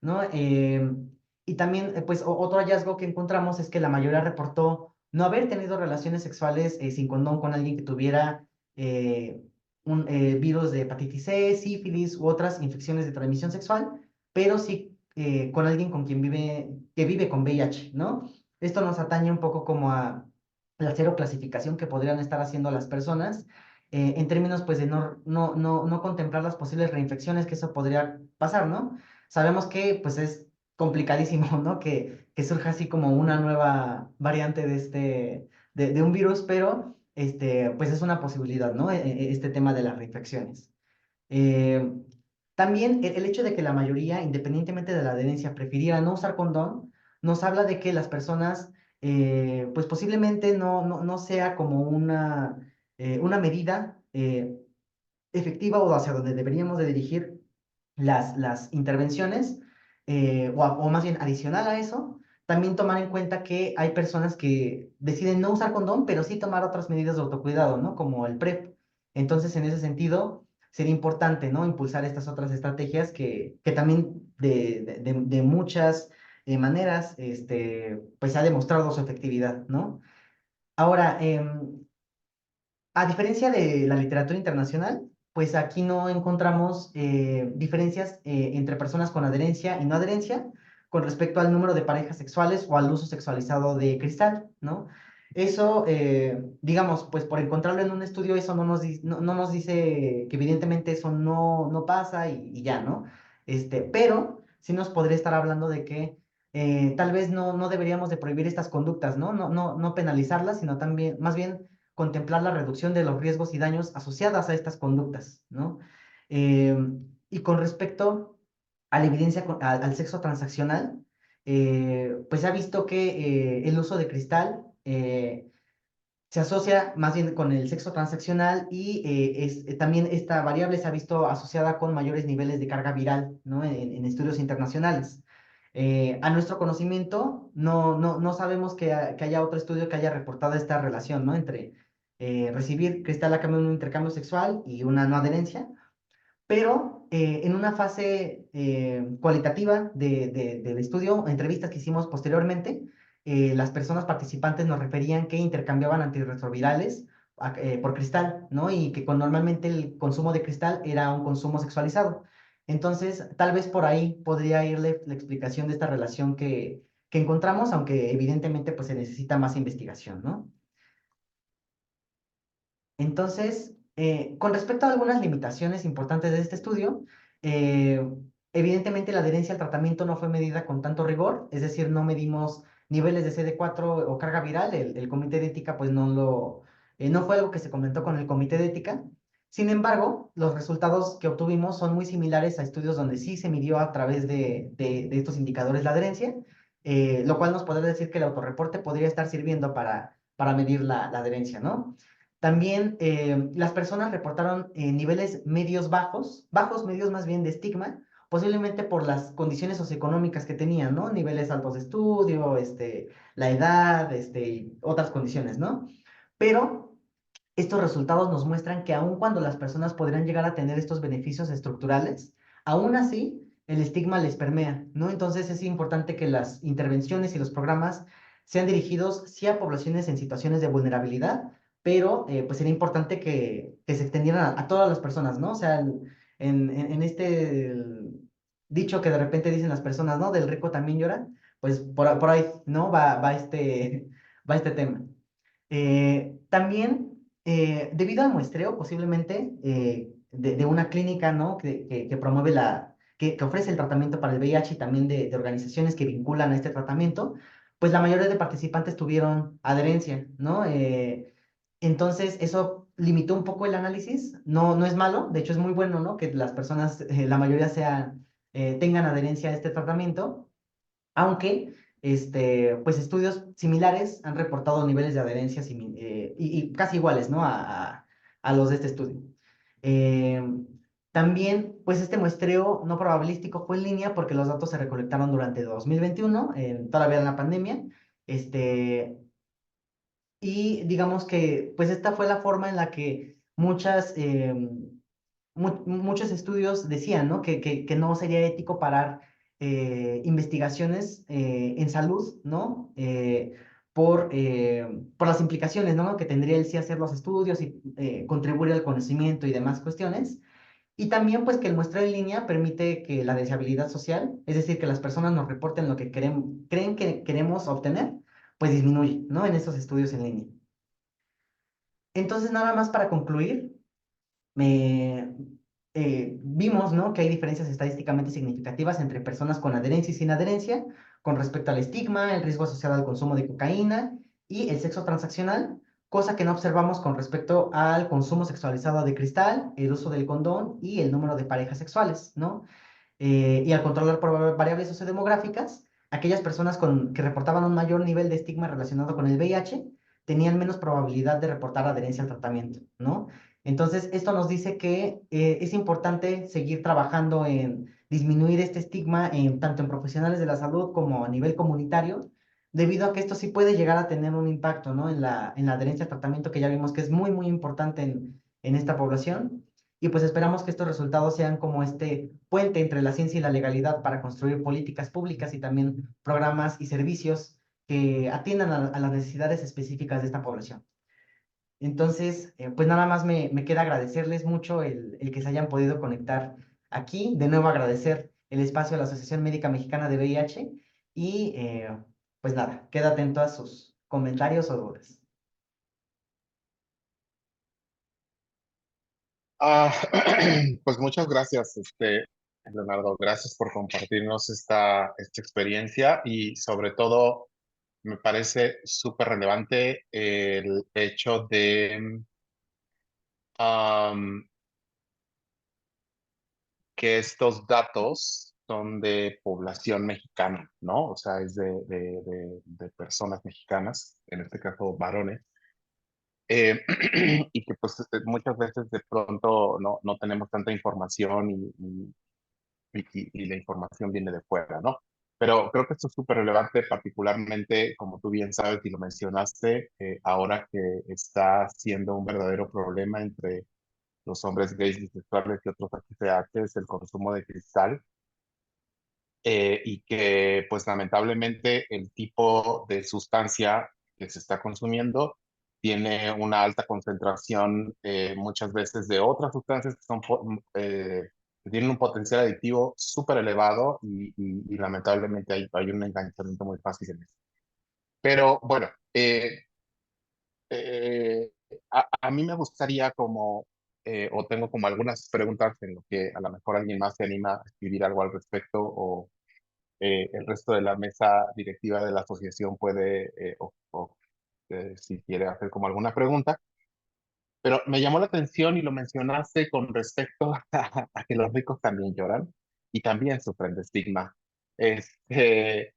¿no? Y también, pues, otro hallazgo que encontramos es que la mayoría reportó no haber tenido relaciones sexuales sin condón con alguien que tuviera eh, un virus de hepatitis C, sífilis u otras infecciones de transmisión sexual, pero sí con alguien con quien que vive con VIH, ¿no? Esto nos atañe un poco como a la cero clasificación que podrían estar haciendo las personas en términos pues de no contemplar las posibles reinfecciones que eso podría pasar, ¿no? Sabemos que pues es complicadísimo, ¿no? Que surja así como una nueva variante de un virus, pero pues es una posibilidad, ¿no? Este tema de las reinfecciones. Eh, También el hecho de que la mayoría, independientemente de la adherencia, prefiriera no usar condón, nos habla de que las personas, pues posiblemente no sea como una medida efectiva o hacia donde deberíamos de dirigir las intervenciones, o más bien adicional a eso, también tomar en cuenta que hay personas que deciden no usar condón, pero sí tomar otras medidas de autocuidado, ¿no? Como el PrEP. Entonces, en ese sentido, sería importante, ¿no? Impulsar estas otras estrategias que también de muchas maneras, pues se ha demostrado su efectividad, ¿no? Ahora, a diferencia de la literatura internacional, pues aquí no encontramos diferencias entre personas con adherencia y no adherencia con respecto al número de parejas sexuales o al uso sexualizado de cristal, ¿no? Eso, digamos, pues por encontrarlo en un estudio, eso no nos dice que evidentemente eso no pasa y ya, ¿no? Pero sí nos podría estar hablando de que tal vez no deberíamos de prohibir estas conductas, ¿no? No penalizarlas, sino también, más bien contemplar la reducción de los riesgos y daños asociadas a estas conductas, ¿no? Eh, y con respecto a la evidencia al sexo transaccional, pues se ha visto que el uso de cristal se asocia más bien con el sexo transaccional y también esta variable se ha visto asociada con mayores niveles de carga viral, ¿no? En estudios internacionales. A nuestro conocimiento, no sabemos que haya otro estudio que haya reportado esta relación, ¿no? Entre recibir cristal a cambio de un intercambio sexual y una no adherencia, pero en una fase cualitativa del estudio, entrevistas que hicimos posteriormente, las personas participantes nos referían que intercambiaban antirretrovirales por cristal, ¿no? Y que normalmente el consumo de cristal era un consumo sexualizado. Entonces, tal vez por ahí podría irle la explicación de esta relación que encontramos, aunque evidentemente pues se necesita más investigación, ¿no? Entonces, con respecto a algunas limitaciones importantes de este estudio, eh, evidentemente la adherencia al tratamiento no fue medida con tanto rigor, es decir, no medimos niveles de CD4 o carga viral, el comité de ética pues no fue algo que se comentó con el comité de ética, Sin embargo, los resultados que obtuvimos son muy similares a estudios donde sí se midió a través de estos indicadores la adherencia, lo cual nos podría decir que el autorreporte podría estar sirviendo para medir la adherencia, ¿no? También las personas reportaron niveles medios bajos, bajos medios más bien de estigma, posiblemente por las condiciones socioeconómicas que tenían, ¿no? Niveles altos de estudio, la edad, y otras condiciones, ¿no? Pero estos resultados nos muestran que aun cuando las personas podrían llegar a tener estos beneficios estructurales, aún así el estigma les permea, ¿no? Entonces es importante que las intervenciones y los programas sean dirigidos sí a poblaciones en situaciones de vulnerabilidad, pero pues sería importante que se extendieran a todas las personas, ¿no? O sea, en dicho que de repente dicen las personas, ¿no? Del rico también llora, pues por ahí, ¿no? Va este tema. También, debido al muestreo, posiblemente, de una clínica, ¿no? Que promueve que ofrece el tratamiento para el VIH y también de organizaciones que vinculan a este tratamiento, pues la mayoría de participantes tuvieron adherencia, ¿no? Entonces, eso limitó un poco el análisis. No, no es malo, de hecho es muy bueno, ¿no? Que las personas, la mayoría tengan adherencia a este tratamiento, aunque pues estudios similares han reportado niveles de adherencia y casi iguales, ¿no? A los de este estudio. Eh, También, pues este muestreo no probabilístico fue en línea porque los datos se recolectaron durante 2021, todavía en la pandemia, este, y digamos que, pues esta fue la forma en la que muchos estudios decían, ¿no? Que no sería ético parar investigaciones en salud, ¿no? Por las implicaciones, ¿no? Que tendría el sí hacer los estudios y contribuir al conocimiento y demás cuestiones. Y también, pues, que el muestreo en línea permite que la deseabilidad social, es decir, que las personas nos reporten lo que creen que queremos obtener, pues disminuye, ¿no? En estos estudios en línea. Entonces, nada más para concluir, me, vimos, ¿no? Que hay diferencias estadísticamente significativas entre personas con adherencia y sin adherencia con respecto al estigma, el riesgo asociado al consumo de cocaína y el sexo transaccional, cosa que no observamos con respecto al consumo sexualizado de cristal, el uso del condón y el número de parejas sexuales, ¿no? Y al controlar por variables sociodemográficas, aquellas personas que reportaban un mayor nivel de estigma relacionado con el VIH tenían menos probabilidad de reportar adherencia al tratamiento, ¿no? Entonces, esto nos dice que es importante seguir trabajando en disminuir este estigma tanto en profesionales de la salud como a nivel comunitario, debido a que esto sí puede llegar a tener un impacto, ¿no? En la adherencia al tratamiento, que ya vimos que es muy, muy importante en esta población. Y pues esperamos que estos resultados sean como este puente entre la ciencia y la legalidad para construir políticas públicas y también programas y servicios que atiendan a las necesidades específicas de esta población. Entonces, pues nada más me queda agradecerles mucho el que se hayan podido conectar aquí. De nuevo agradecer el espacio de la Asociación Médica Mexicana de VIH y pues nada, queda atento a sus comentarios o dudas. Ah, pues muchas gracias, Leonardo. Gracias por compartirnos esta experiencia y sobre todo me parece súper relevante el hecho de am, que estos datos son de población mexicana, ¿no? O sea, es de personas mexicanas, en este caso varones, y que pues muchas veces de pronto no tenemos tanta información y la información viene de fuera, ¿no? Pero creo que esto es súper relevante, particularmente, como tú bien sabes y lo mencionaste, ahora que está siendo un verdadero problema entre los hombres gays, bisexuales y otros HCH, el consumo de cristal, y que pues lamentablemente el tipo de sustancia que se está consumiendo tiene una alta concentración muchas veces de otras sustancias que que tienen un potencial adictivo súper elevado y lamentablemente hay un enganchamiento muy fácil en eso. Pero bueno, eh, a mí me gustaría o tengo como algunas preguntas en lo que a lo mejor alguien más se anima a escribir algo al respecto o el resto de la mesa directiva de la asociación puede, si quiere hacer como alguna pregunta. Pero me llamó la atención y lo mencionaste con respecto a que los ricos también lloran y también sufren de estigma. Este,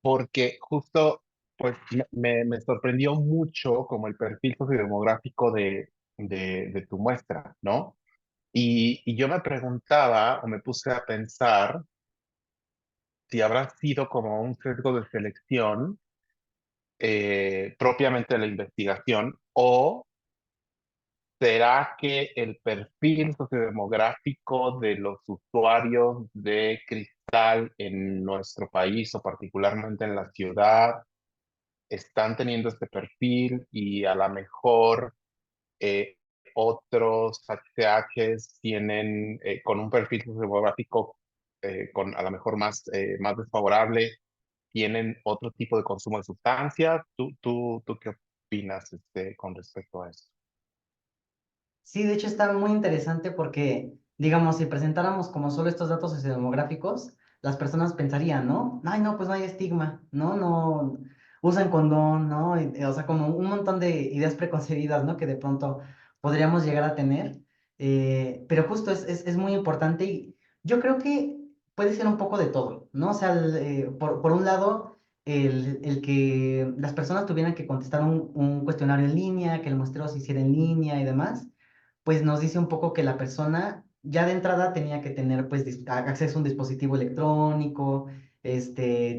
porque justo, pues me sorprendió mucho como el perfil sociodemográfico de tu muestra, ¿no? Y yo me preguntaba o me puse a pensar si habrá sido como un sesgo de selección propiamente de la investigación o será que el perfil sociodemográfico de los usuarios de cristal en nuestro país o particularmente en la ciudad están teniendo este perfil y a lo mejor eh, otros HCHs tienen con un perfil sociodemográfico con a lo mejor más desfavorable, tienen otro tipo de consumo de sustancias? ¿Tú qué opinas con respecto a eso? Sí, de hecho está muy interesante porque, digamos, si presentáramos como solo estos datos sociodemográficos, las personas pensarían, ¿no? Ay, no, pues no hay estigma, ¿no? No usan condón, ¿no? O sea, como un montón de ideas preconcebidas, ¿no? Que de pronto podríamos llegar a tener. Pero justo es muy importante y yo creo que puede ser un poco de todo, ¿no? O sea, por un lado, el que las personas tuvieran que contestar un cuestionario en línea, que el muestreo se hiciera en línea y demás pues nos dice un poco que la persona ya de entrada tenía que tener pues acceso a un dispositivo electrónico,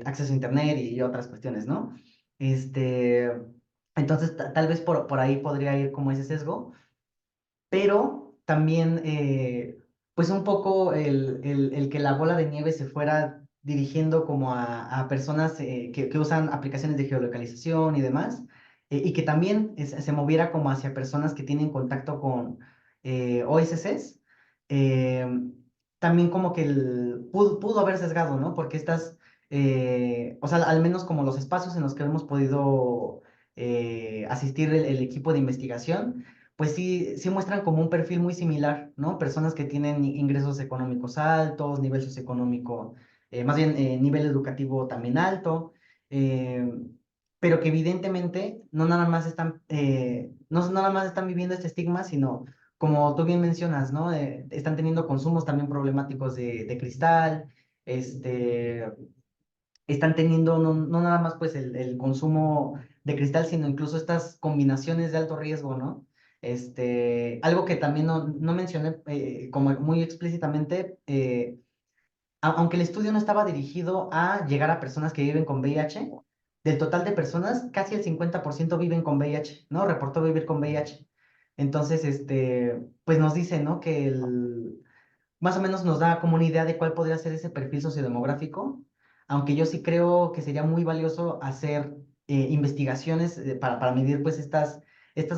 acceso a internet y otras cuestiones, ¿no? Este, entonces tal vez por ahí podría ir como ese sesgo, pero también pues un poco el que la bola de nieve se fuera dirigiendo como a personas que usan aplicaciones de geolocalización y demás, y que también se moviera como hacia personas que tienen contacto con OSCs, eh, también como que pudo haber sesgado, ¿no? Porque o sea, al menos como los espacios en los que hemos podido asistir el equipo de investigación, pues sí muestran como un perfil muy similar, ¿no? Personas que tienen ingresos económicos altos, nivel socioeconómico, más bien nivel educativo también alto, eh, pero que evidentemente no nada más están viviendo este estigma, sino, como tú bien mencionas, ¿no? Están teniendo consumos también problemáticos de cristal, este, están teniendo no nada más pues el consumo de cristal, sino incluso estas combinaciones de alto riesgo, ¿no? Algo que también no mencioné como muy explícitamente, aunque el estudio no estaba dirigido a llegar a personas que viven con VIH, del total de personas, casi el 50% viven con VIH, ¿no? Reportó vivir con VIH. Entonces, pues nos dice, ¿no? Que más o menos nos da como una idea de cuál podría ser ese perfil sociodemográfico, aunque yo sí creo que sería muy valioso hacer investigaciones para medir pues estas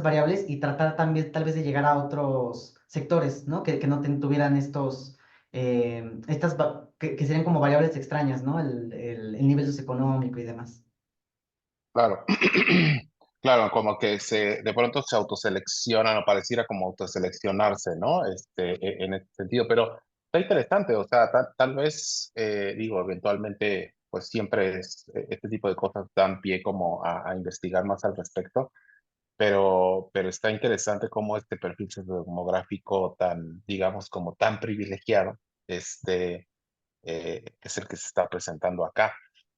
variables y tratar también tal vez de llegar a otros sectores, ¿no? Que no tuvieran que serían como variables extrañas, ¿no? El nivel socioeconómico y demás. Claro, claro, como que de pronto se autoseleccionan o pareciera como autoseleccionarse, ¿no? En este sentido, pero está interesante, o sea, tal vez, digo, eventualmente, pues siempre este tipo de cosas dan pie como a investigar más al respecto, pero está interesante cómo este perfil demográfico tan, digamos, como tan privilegiado, es el que se está presentando acá.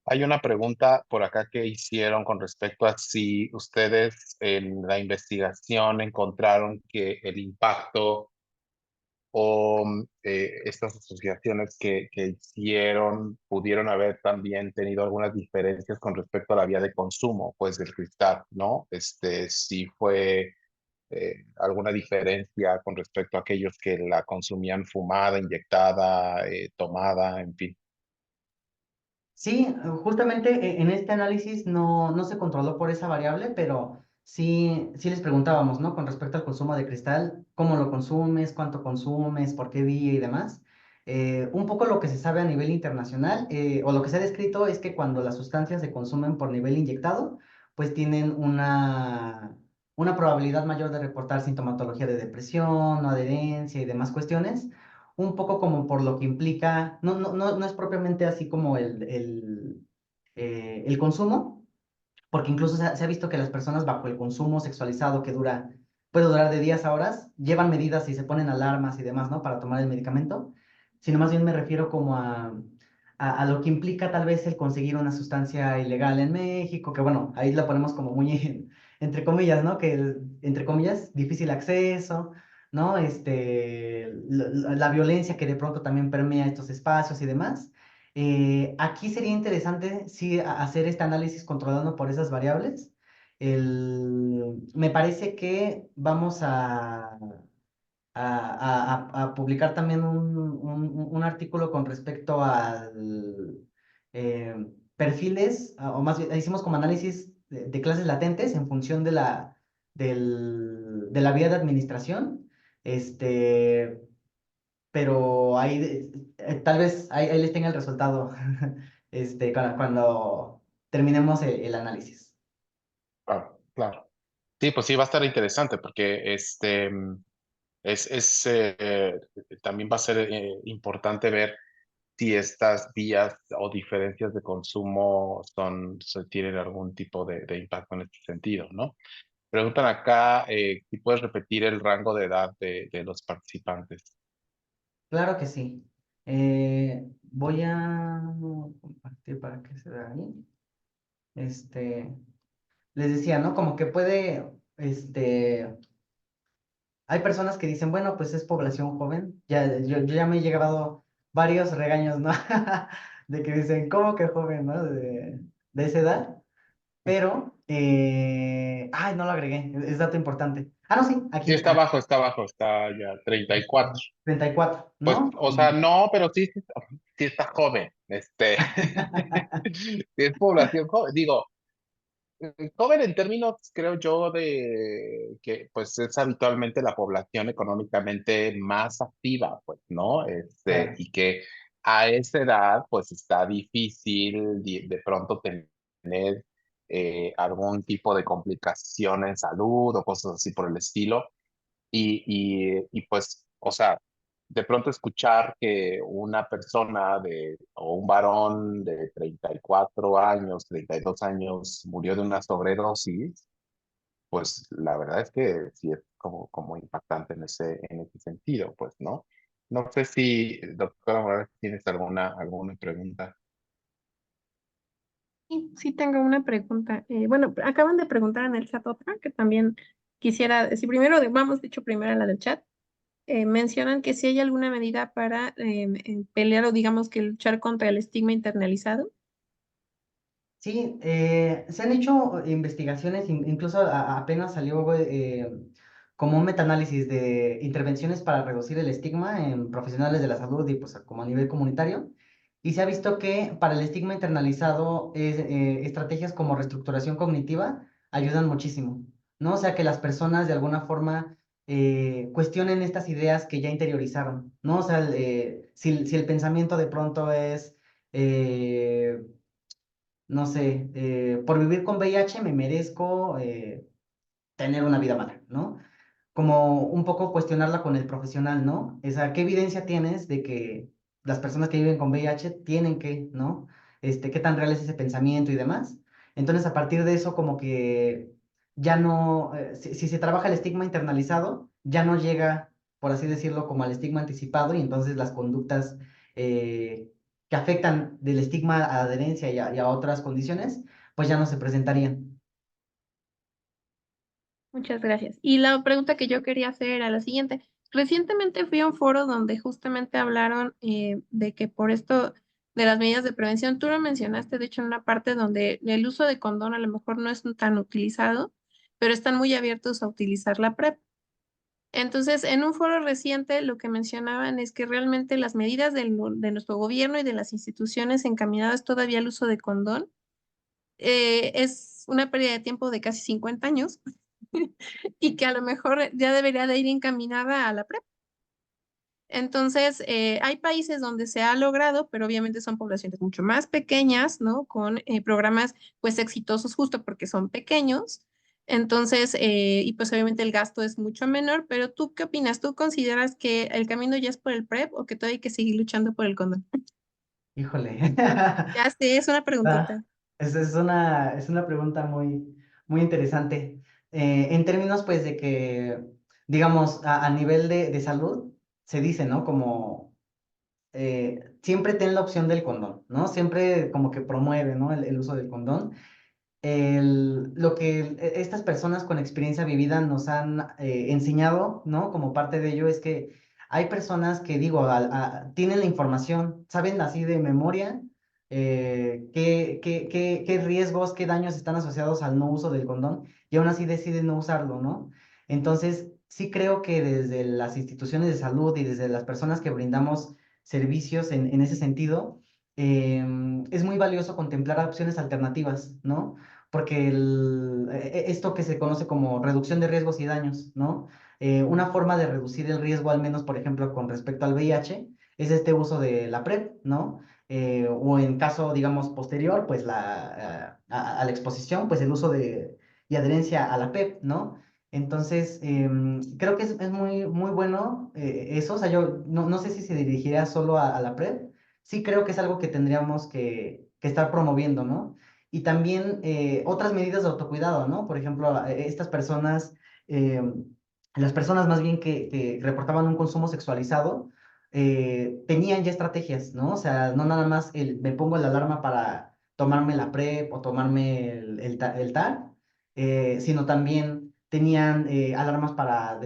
Hay una pregunta por acá que hicieron con respecto a si ustedes en la investigación encontraron que el impacto o estas asociaciones que hicieron pudieron haber también tenido algunas diferencias con respecto a la vía de consumo, pues del cristal, ¿no? Si fue alguna diferencia con respecto a aquellos que la consumían fumada, inyectada, tomada, en fin. Sí, justamente en este análisis no se controló por esa variable, pero sí les preguntábamos, ¿no? Con respecto al consumo de cristal, ¿cómo lo consumes? ¿Cuánto consumes? ¿Por qué vía y demás? Un poco lo que se sabe a nivel internacional, o lo que se ha descrito es que cuando las sustancias se consumen por nivel inyectado, pues tienen una probabilidad mayor de reportar sintomatología de depresión, no adherencia y demás cuestiones un poco como por lo que implica, no es propiamente así como el consumo, porque incluso se ha visto que las personas bajo el consumo sexualizado que dura puede durar de días a horas, llevan medidas y se ponen alarmas y demás, ¿no? Para tomar el medicamento, sino más bien me refiero como a lo que implica tal vez el conseguir una sustancia ilegal en México, que bueno, ahí la ponemos como muy entre comillas, ¿no? Entre comillas, difícil acceso, ¿no? La violencia que de pronto también permea estos espacios y demás. Aquí sería interesante, sí, hacer este análisis controlando por esas variables. Me parece que vamos a publicar también un artículo con respecto al eh, perfiles, o más bien hicimos como análisis de clases latentes en función de la vía de administración, este, pero ahí tal vez ahí les tenga el resultado cuando terminemos el análisis. Claro, claro. Sí, pues sí, va a estar interesante porque también va a ser importante ver si estas vías o diferencias de consumo tienen algún tipo de impacto en este sentido, ¿no? Preguntan acá si puedes repetir el rango de edad de los participantes. Claro que sí. Voy a compartir para que se vea ahí. Este, Les decía, ¿no? Como que hay personas que dicen, bueno, pues es población joven. Yo ya me he llevado varios regaños, ¿no? De que dicen, ¿cómo que joven, ¿no? De esa edad. Pero, ay, no lo agregué, es dato importante. Ah, no, sí, Sí, aquí, está ya 34. 34, Pues, ¿no? o sea, no, pero sí está joven. Sí es población joven. Digo, joven en términos, creo yo, de que pues es habitualmente la población económicamente más activa, pues, ¿no? Claro. Y que a esa edad, pues está difícil de pronto tener algún tipo de complicación en salud o cosas así por el estilo. Pues, o sea, de pronto escuchar que una persona o un varón de 34 años, 32 años murió de una sobredosis, pues la verdad es que sí es como impactante en ese sentido, pues, ¿no? No sé si, doctora Morales, tienes alguna pregunta. Sí, sí tengo una pregunta. Bueno, acaban de preguntar en el chat otra que también quisiera decir. Primero, vamos, de hecho, primero a la del chat. Mencionan que si hay alguna medida para pelear o digamos que luchar contra el estigma internalizado. Sí, se han hecho investigaciones, incluso apenas salió como un metaanálisis de intervenciones para reducir el estigma en profesionales de la salud y pues como a nivel comunitario. Y se ha visto que para el estigma internalizado estrategias como reestructuración cognitiva ayudan muchísimo, ¿no? O sea, que las personas de alguna forma cuestionen estas ideas que ya interiorizaron, ¿no? O sea, si el pensamiento de pronto es... no sé, por vivir con VIH me merezco tener una vida mala, ¿no? Como un poco cuestionarla con el profesional, ¿no? O sea, ¿qué evidencia tienes de que las personas que viven con VIH tienen que, ¿no? ¿Qué tan real es ese pensamiento y demás? Entonces, a partir de eso, como que ya no, si se trabaja el estigma internalizado, ya no llega, por así decirlo, como al estigma anticipado y entonces las conductas eh, que afectan del estigma a adherencia y a otras condiciones, pues ya no se presentarían. Muchas gracias. Y la pregunta que yo quería hacer era la siguiente. Recientemente fui a un foro donde justamente hablaron de que por esto de las medidas de prevención, tú lo mencionaste, de hecho, en una parte donde el uso de condón a lo mejor no es tan utilizado, pero están muy abiertos a utilizar la PrEP. Entonces, en un foro reciente, lo que mencionaban es que realmente las medidas de nuestro gobierno y de las instituciones encaminadas todavía al uso de condón es una pérdida de tiempo de casi 50 años y que a lo mejor ya debería de ir encaminada a la PrEP. Entonces, hay países donde se ha logrado, pero obviamente son poblaciones mucho más pequeñas, ¿no? Con programas pues exitosos justo porque son pequeños. Entonces, y pues obviamente el gasto es mucho menor, pero ¿tú qué opinas? ¿Tú consideras que el camino ya es por el PrEP o que todavía hay que seguir luchando por el condón? Híjole. Ya sé, es una preguntota. Ah, es una pregunta muy, muy interesante. En términos, pues, de que, digamos, a nivel de salud, se dice, ¿no? Como siempre ten la opción del condón, ¿no? Siempre como que promueve, ¿no? El uso del condón. Lo que estas personas con experiencia vivida nos han enseñado, ¿no? Como parte de ello es que hay personas que, digo, tienen la información, saben así de memoria qué riesgos, qué daños están asociados al no uso del condón y aún así deciden no usarlo, ¿no? Entonces, sí creo que desde las instituciones de salud y desde las personas que brindamos servicios en ese sentido, es muy valioso contemplar opciones alternativas, ¿no? Porque esto que se conoce como reducción de riesgos y daños, ¿no? Una forma de reducir el riesgo, al menos, por ejemplo, con respecto al VIH, es este uso de la PrEP, ¿no? O en caso, digamos, posterior, pues a la exposición, pues el uso y adherencia a la PEP, ¿no? Entonces, creo que es muy, muy bueno eso, o sea, yo no sé si se dirigiría solo a la PrEP, sí creo que es algo que tendríamos que estar promoviendo, ¿no? Y también otras medidas de autocuidado, ¿no? Por ejemplo, estas personas, eh, las personas más bien que reportaban un consumo sexualizado, tenían ya estrategias, ¿no? O sea, no nada más me pongo la alarma para tomarme la PrEP o tomarme el TAR, sino también tenían alarmas para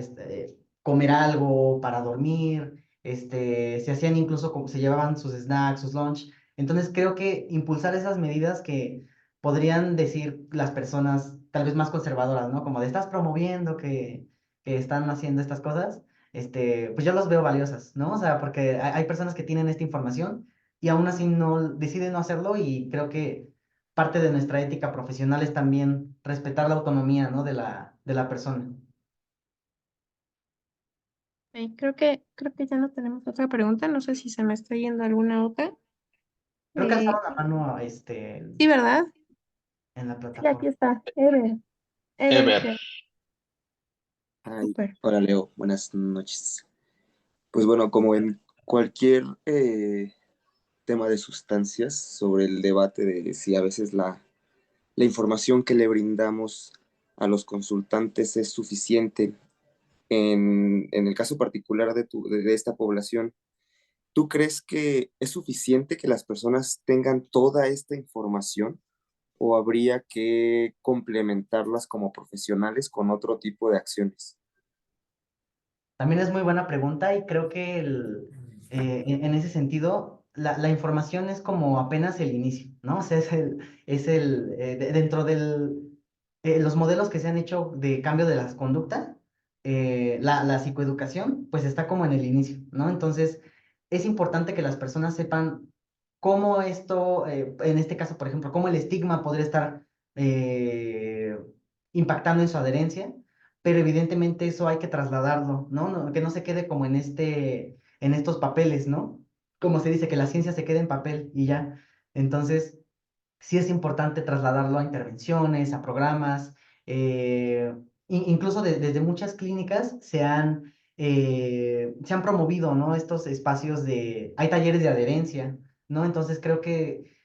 comer algo, para dormir, se hacían incluso, como se llevaban sus snacks, sus lunch. Entonces creo que impulsar esas medidas que podrían decir las personas tal vez más conservadoras, ¿no? Como de estás promoviendo que están haciendo estas cosas, pues yo los veo valiosas, ¿no? O sea, porque hay personas que tienen esta información y aún así no deciden no hacerlo y creo que parte de nuestra ética profesional es también respetar la autonomía, ¿no? De la persona. Creo que ya no tenemos otra pregunta. No sé si se me está yendo alguna otra. Creo que Eh, alzaron la mano, sí, ¿verdad? en la Sí, aquí plataforma. está. Ever, Ever. creo. Ay, Súper. hola Leo, buenas noches. Pues bueno, como en cualquier tema de sustancias, sobre el debate de si a veces la información que le brindamos a los consultantes es suficiente, en el caso particular de esta población, ¿tú crees que es suficiente que las personas tengan toda esta información o habría que complementarlas como profesionales con otro tipo de acciones? También es muy buena pregunta y creo que en ese sentido la información es como apenas el inicio, ¿no? O sea, dentro de los modelos que se han hecho de cambio de las conductas, la psicoeducación, pues está como en el inicio, ¿no? Entonces, es importante que las personas sepan cómo esto, en este caso, por ejemplo, cómo el estigma podría estar eh, impactando en su adherencia, pero evidentemente eso hay que trasladarlo, ¿no? Que no se quede como en estos papeles, ¿no? Como se dice, que la ciencia se quede en papel y ya. Entonces, sí es importante trasladarlo a intervenciones, a programas, incluso desde muchas clínicas se han promovido, ¿no? Estos espacios hay talleres de adherencia, ¿no? Entonces creo que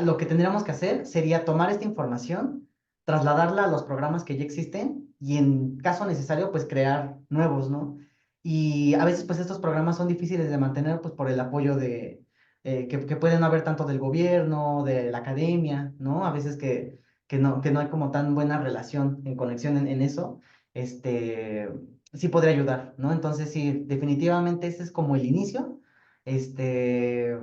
lo que tendríamos que hacer sería tomar esta información, trasladarla a los programas que ya existen y en caso necesario, pues crear nuevos, ¿no? Y a veces, pues estos programas son difíciles de mantener, pues por el apoyo que pueden no haber tanto del gobierno, de la academia, ¿no? A veces que no hay como tan buena relación en conexión en eso, sí podría ayudar, ¿no? Entonces, sí, definitivamente ese es como el inicio, este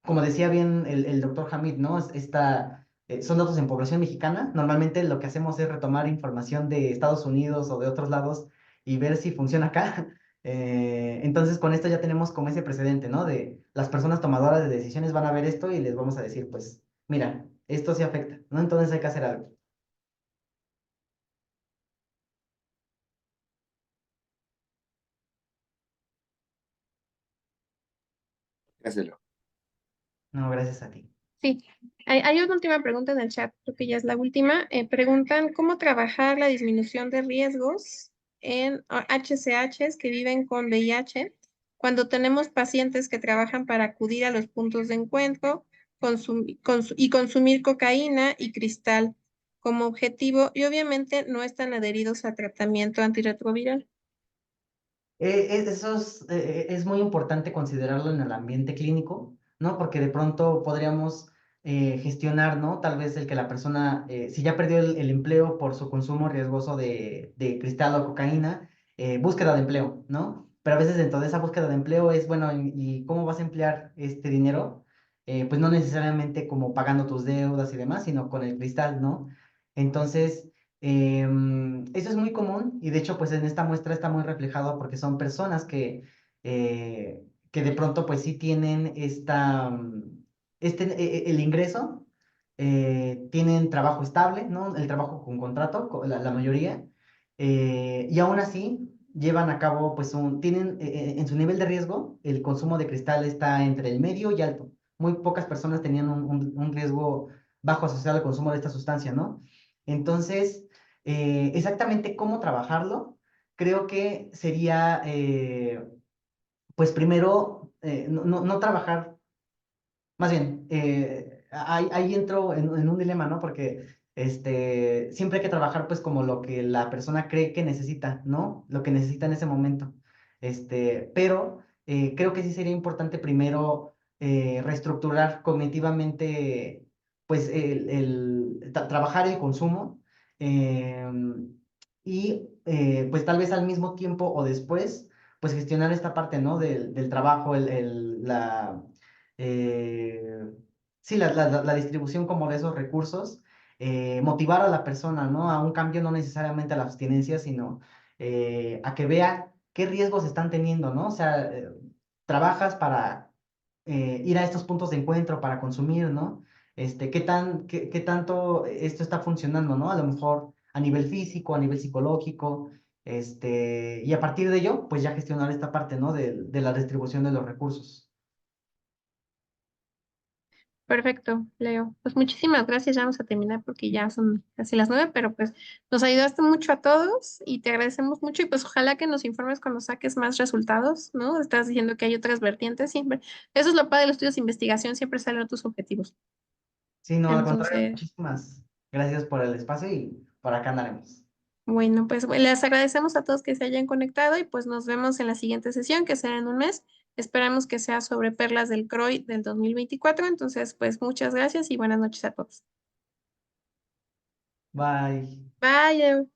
como decía bien el doctor Hamid, ¿no? Son datos en población mexicana. Normalmente lo que hacemos es retomar información de Estados Unidos o de otros lados y ver si funciona acá. Entonces, con esto ya tenemos como ese precedente, ¿no? De las personas tomadoras de decisiones van a ver esto y les vamos a decir, pues, mira, esto sí afecta, ¿no? Entonces hay que hacer algo. Gracias, Leo. No, gracias a ti. Sí. Hay una última pregunta en el chat, creo que ya es la última. Preguntan cómo trabajar la disminución de riesgos en HCHs que viven con VIH cuando tenemos pacientes que trabajan para acudir a los puntos de encuentro y consumir cocaína y cristal como objetivo y obviamente no están adheridos a tratamiento antirretroviral. Es muy importante considerarlo en el ambiente clínico, ¿no? Porque de pronto podríamos gestionar, ¿no? Tal vez el que la persona, si ya perdió el empleo por su consumo riesgoso de cristal o cocaína, búsqueda de empleo, ¿no? Pero a veces dentro de esa búsqueda de empleo es, bueno, ¿y cómo vas a emplear este dinero? Pues no necesariamente como pagando tus deudas y demás, sino con el cristal, ¿no? Entonces... Eso es muy común y de hecho pues en esta muestra está muy reflejado porque son personas que de pronto pues sí tienen el ingreso, tienen trabajo estable, ¿no? El trabajo con contrato, la mayoría, y aún así llevan a cabo pues tienen en su nivel de riesgo el consumo de cristal está entre el medio y alto. Muy pocas personas tenían un riesgo bajo asociado al consumo de esta sustancia, ¿no? Entonces, exactamente cómo trabajarlo, creo que sería, pues primero, no trabajar, más bien, ahí entro en un dilema, ¿no? Porque siempre hay que trabajar pues como lo que la persona cree que necesita, ¿no? Lo que necesita en ese momento. Pero creo que sí sería importante primero reestructurar cognitivamente, pues trabajar el consumo y pues tal vez al mismo tiempo o después, pues gestionar esta parte, ¿no? Del trabajo, eh, sí, la distribución como de esos recursos, motivar a la persona, ¿no? A un cambio, no necesariamente a la abstinencia, sino a que vea qué riesgos están teniendo, ¿no? O sea, trabajas para ir a estos puntos de encuentro, para consumir, ¿no? Qué tanto esto está funcionando, ¿no? A lo mejor a nivel físico, a nivel psicológico, y a partir de ello, pues ya gestionar esta parte, ¿no? De la distribución de los recursos. Perfecto, Leo. Pues muchísimas gracias. Ya vamos a terminar porque ya son casi las 9, pero pues nos ayudaste mucho a todos y te agradecemos mucho y pues ojalá que nos informes cuando saques más resultados, ¿no? Estás diciendo que hay otras vertientes siempre. Eso es lo padre de los estudios de investigación, siempre salen otros objetivos. Sí, no, al contrario, Entonces, muchísimas gracias por el espacio y por acá andaremos. bueno, pues les agradecemos a todos que se hayan conectado y pues nos vemos en la siguiente sesión que será en un mes. Esperamos que sea sobre perlas del CROI del 2024. Entonces, pues muchas gracias y buenas noches a todos. Bye. Bye.